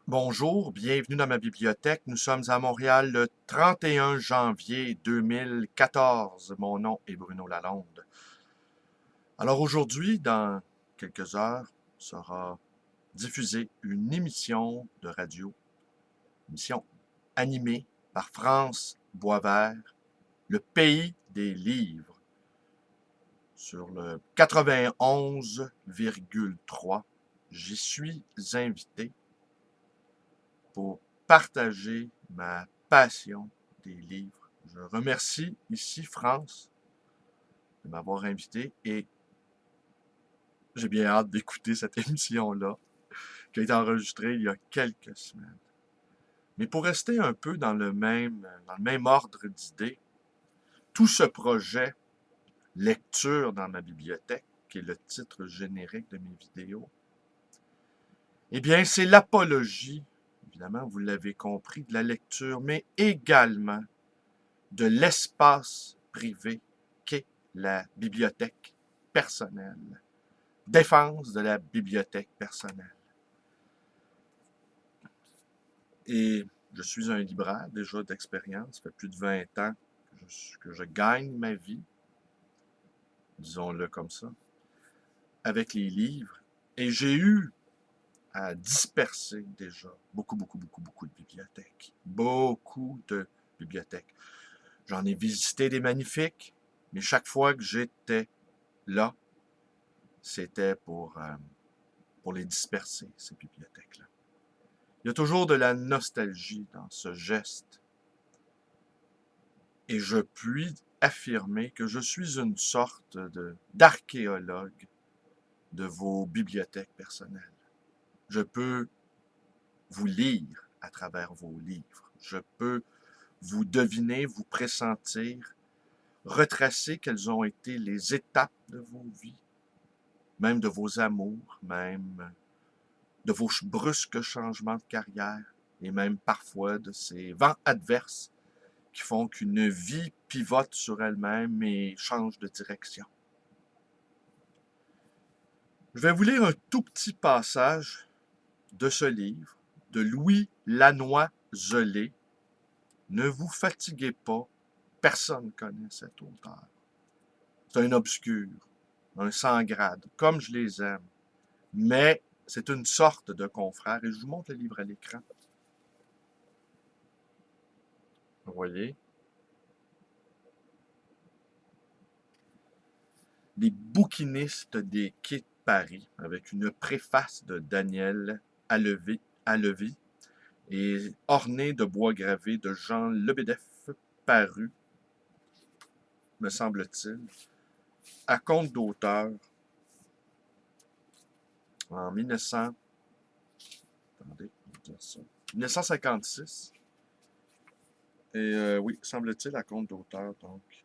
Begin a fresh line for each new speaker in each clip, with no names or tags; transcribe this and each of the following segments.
Bonjour, bienvenue dans ma bibliothèque. Nous sommes à Montréal le 31 janvier 2014. Mon nom est Bruno Lalonde. Alors aujourd'hui, dans quelques heures, sera diffusée une émission de radio, émission animée par France Boisvert, le pays des livres, sur le 91,3. J'y suis invité pour partager ma passion des livres. Je remercie ici France de m'avoir invité et j'ai bien hâte d'écouter cette émission-là qui a été enregistrée il y a quelques semaines. Mais pour rester un peu dans le même ordre d'idées, tout ce projet lecture dans ma bibliothèque, qui est le titre générique de mes vidéos, eh bien, c'est l'apologie, évidemment, vous l'avez compris, de la lecture, mais également de l'espace privé qu'est la bibliothèque personnelle. Défense de la bibliothèque personnelle. Et je suis un libraire déjà d'expérience, ça fait plus de 20 ans que je gagne ma vie, disons-le comme ça, avec les livres. Et j'ai eu à disperser déjà beaucoup de bibliothèques. Beaucoup de bibliothèques. J'en ai visité des magnifiques, mais chaque fois que j'étais là, c'était pour les disperser, ces bibliothèques-là. Il y a toujours de la nostalgie dans ce geste. Et je puis affirmer que je suis une sorte d'archéologue de vos bibliothèques personnelles. Je peux vous lire à travers vos livres. Je peux vous deviner, vous pressentir, retracer quelles ont été les étapes de vos vies, même de vos amours, même de vos brusques changements de carrière et même parfois de ces vents adverses qui font qu'une vie pivote sur elle-même et change de direction. Je vais vous lire un tout petit passage de ce livre de Louis Lannoy-Zolé. Ne vous fatiguez pas, personne ne connaît cet auteur. C'est un obscur, un sans grade, comme je les aime. Mais c'est une sorte de confrère, et je vous montre le livre à l'écran. Vous voyez? Les bouquinistes des quais de Paris, avec une préface de Daniel Allevy et ornée de bois gravé de Jean Lebedeff, paru, me semble-t-il, à compte d'auteur en 1956. Et oui, semble-t-il, à compte d'auteur, donc.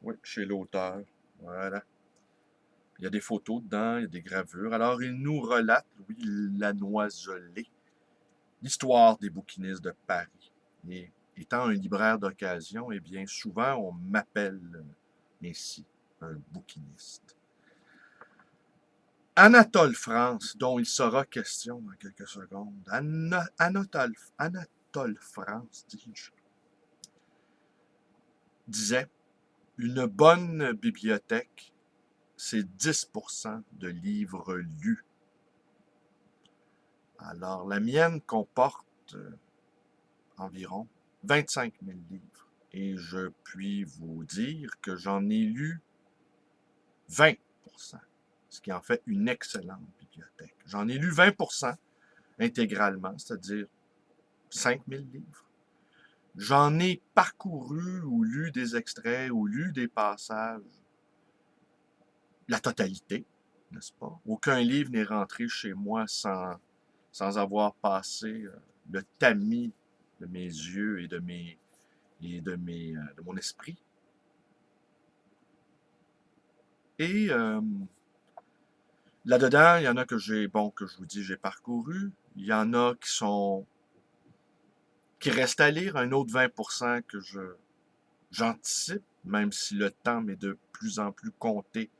Oui, chez l'auteur. Voilà. Il y a des photos dedans, il y a des gravures. Alors, il nous relate, Louis Lannoy-Zolé, l'histoire des bouquinistes de Paris. Et étant un libraire d'occasion, eh bien, souvent, on m'appelle ainsi, un bouquiniste. Anatole France, dont il sera question dans quelques secondes. Anatole France, dis-je, disait, une bonne bibliothèque, c'est 10% de livres lus. Alors, la mienne comporte environ 25 000 livres. Et je puis vous dire que j'en ai lu 20%, ce qui en fait une excellente bibliothèque. J'en ai lu 20% intégralement, c'est-à-dire 5 000 livres. J'en ai parcouru ou lu des extraits ou lu des passages, la totalité, n'est-ce pas? Aucun livre n'est rentré chez moi sans avoir passé le tamis de mes yeux et de mon esprit. Et là-dedans, il y en a que que je vous dis, j'ai parcouru. Il y en a qui restent à lire, un autre 20% que j'anticipe, même si le temps m'est de plus en plus compté.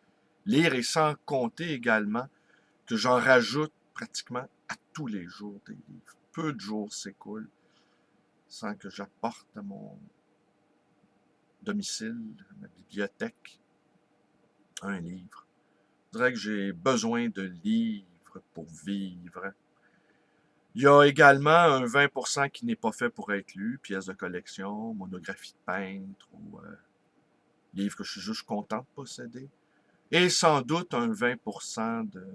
Lire et sans compter également que j'en rajoute pratiquement à tous les jours des livres. Peu de jours s'écoulent sans que j'apporte à mon domicile, à ma bibliothèque, un livre. Je dirais que j'ai besoin de livres pour vivre. Il y a également un 20% qui n'est pas fait pour être lu, pièces de collection, monographie de peintre ou livres que je suis juste content de posséder. Et sans doute un 20% de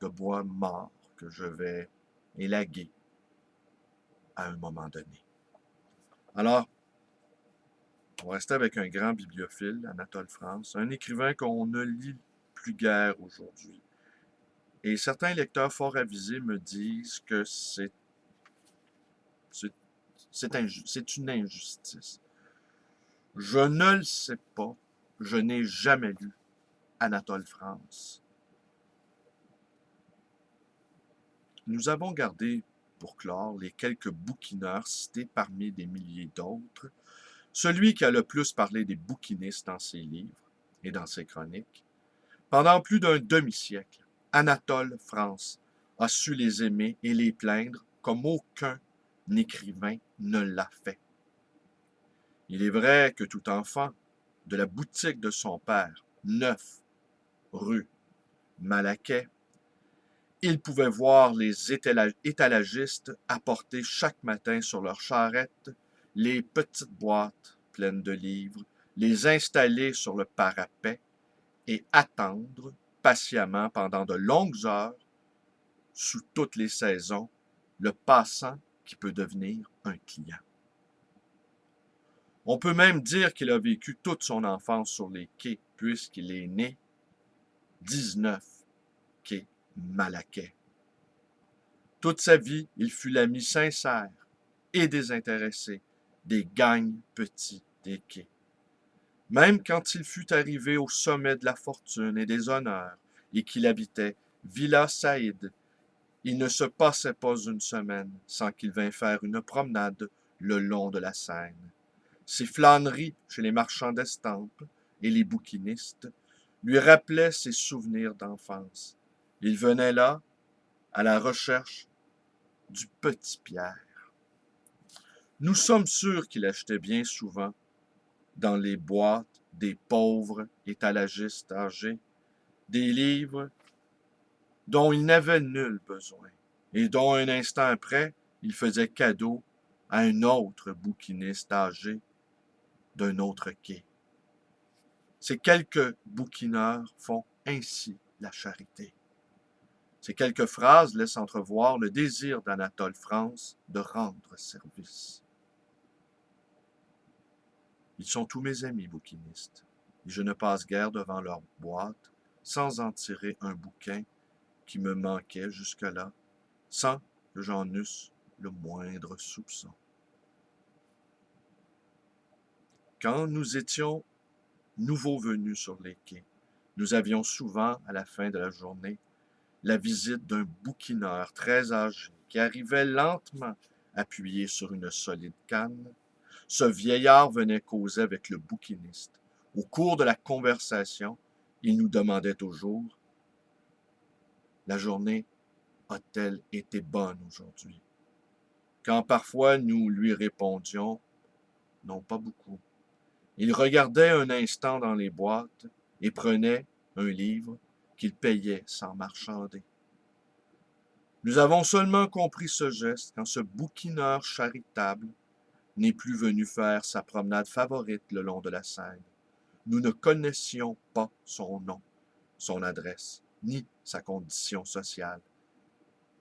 bois mort que je vais élaguer à un moment donné. Alors, on va rester avec un grand bibliophile, Anatole France, un écrivain qu'on ne lit plus guère aujourd'hui. Et certains lecteurs fort avisés me disent que c'est une injustice. Je ne le sais pas. Je n'ai jamais lu Anatole France. Nous avons gardé, pour clore, les quelques bouquineurs cités parmi des milliers d'autres, celui qui a le plus parlé des bouquinistes dans ses livres et dans ses chroniques. Pendant plus d'un demi-siècle, Anatole France a su les aimer et les plaindre comme aucun écrivain ne l'a fait. Il est vrai que tout enfant, de la boutique de son père, 9 rue Malaquais, il pouvait voir les étalagistes apporter chaque matin sur leur charrette les petites boîtes pleines de livres, les installer sur le parapet et attendre patiemment pendant de longues heures, sous toutes les saisons, le passant qui peut devenir un client. On peut même dire qu'il a vécu toute son enfance sur les quais, puisqu'il est né 19 quai Malaquais. Toute sa vie, il fut l'ami sincère et désintéressé des gagnes petits des quais. Même quand il fut arrivé au sommet de la fortune et des honneurs, et qu'il habitait Villa Saïd, il ne se passait pas une semaine sans qu'il vînt faire une promenade le long de la Seine. Ses flâneries chez les marchands d'estampes et les bouquinistes lui rappelaient ses souvenirs d'enfance. Il venait là à la recherche du petit Pierre. Nous sommes sûrs qu'il achetait bien souvent dans les boîtes des pauvres étalagistes âgés des livres dont il n'avait nul besoin et dont un instant après il faisait cadeau à un autre bouquiniste âgé d'un autre quai. Ces quelques bouquineurs font ainsi la charité. Ces quelques phrases laissent entrevoir le désir d'Anatole France de rendre service. Ils sont tous mes amis bouquinistes, et je ne passe guère devant leur boîte sans en tirer un bouquin qui me manquait jusque-là, sans que j'en eusse le moindre soupçon. Quand nous étions nouveaux venus sur les quais, nous avions souvent, à la fin de la journée, la visite d'un bouquineur très âgé qui arrivait lentement appuyé sur une solide canne. Ce vieillard venait causer avec le bouquiniste. Au cours de la conversation, il nous demandait toujours « La journée a-t-elle été bonne aujourd'hui ?» Quand parfois nous lui répondions « Non, pas beaucoup », il regardait un instant dans les boîtes et prenait un livre qu'il payait sans marchander. Nous avons seulement compris ce geste quand ce bouquineur charitable n'est plus venu faire sa promenade favorite le long de la Seine. Nous ne connaissions pas son nom, son adresse, ni sa condition sociale.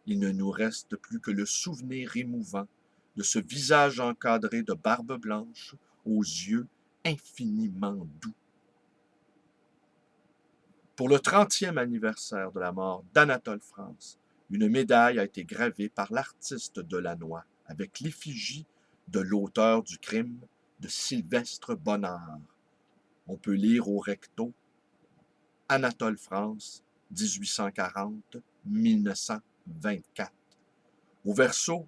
Il ne nous reste plus que le souvenir émouvant de ce visage encadré de barbe blanche aux yeux infiniment doux. Pour le 30e anniversaire de la mort d'Anatole France, une médaille a été gravée par l'artiste Delannoy avec l'effigie de l'auteur du crime de Sylvestre Bonnard. On peut lire au recto Anatole France, 1840-1924. Au verso,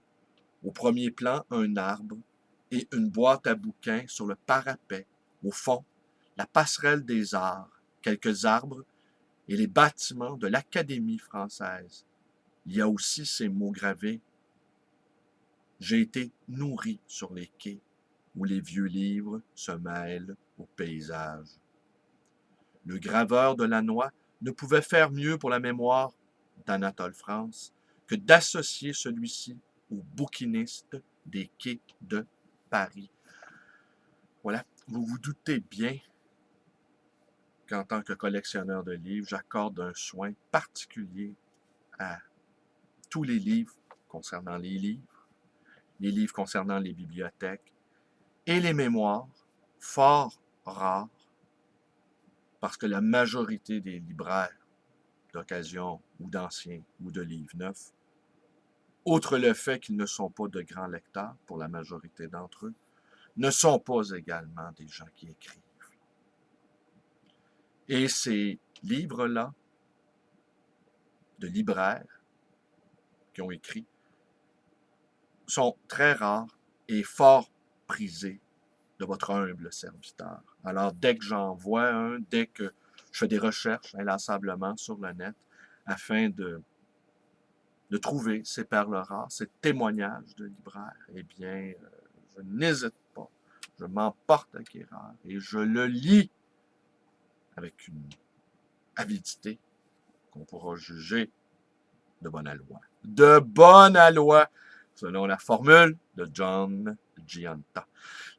au premier plan, un arbre et une boîte à bouquins sur le parapet. Au fond, la passerelle des arts, quelques arbres et les bâtiments de l'Académie française. Il y a aussi ces mots gravés. J'ai été nourri sur les quais où les vieux livres se mêlent au paysage. Le graveur de Lannoy ne pouvait faire mieux pour la mémoire d'Anatole France que d'associer celui-ci au bouquiniste des quais de Paris. Voilà, vous vous doutez bien qu'en tant que collectionneur de livres, j'accorde un soin particulier à tous les livres concernant les livres concernant les bibliothèques et les mémoires, fort rares, parce que la majorité des libraires d'occasion ou d'anciens ou de livres neufs, outre le fait qu'ils ne sont pas de grands lecteurs pour la majorité d'entre eux, ne sont pas également des gens qui écrivent. Et ces livres-là, de libraires qui ont écrit, sont très rares et fort prisés de votre humble serviteur. Alors, dès que j'en vois un, dès que je fais des recherches inlassablement sur le net afin de trouver ces perles rares, ces témoignages de libraires, eh bien, je n'hésite pas. Je m'emporte acquéreur et je le lis avec une avidité qu'on pourra juger de bonne aloi. De bonne aloi, selon la formule de John Gianta.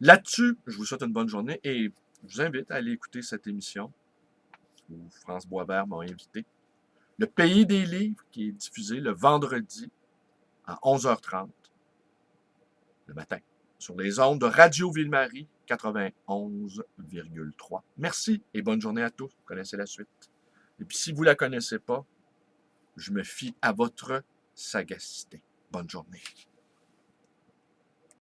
Là-dessus, je vous souhaite une bonne journée et je vous invite à aller écouter cette émission où France Boisvert m'a invité. Le Pays des livres, qui est diffusé le vendredi à 11h30 le matin sur les ondes de Radio Ville-Marie 91,3. Merci et bonne journée à tous. Vous connaissez la suite. Et puis si vous ne la connaissez pas, je me fie à votre sagacité. Bonne journée.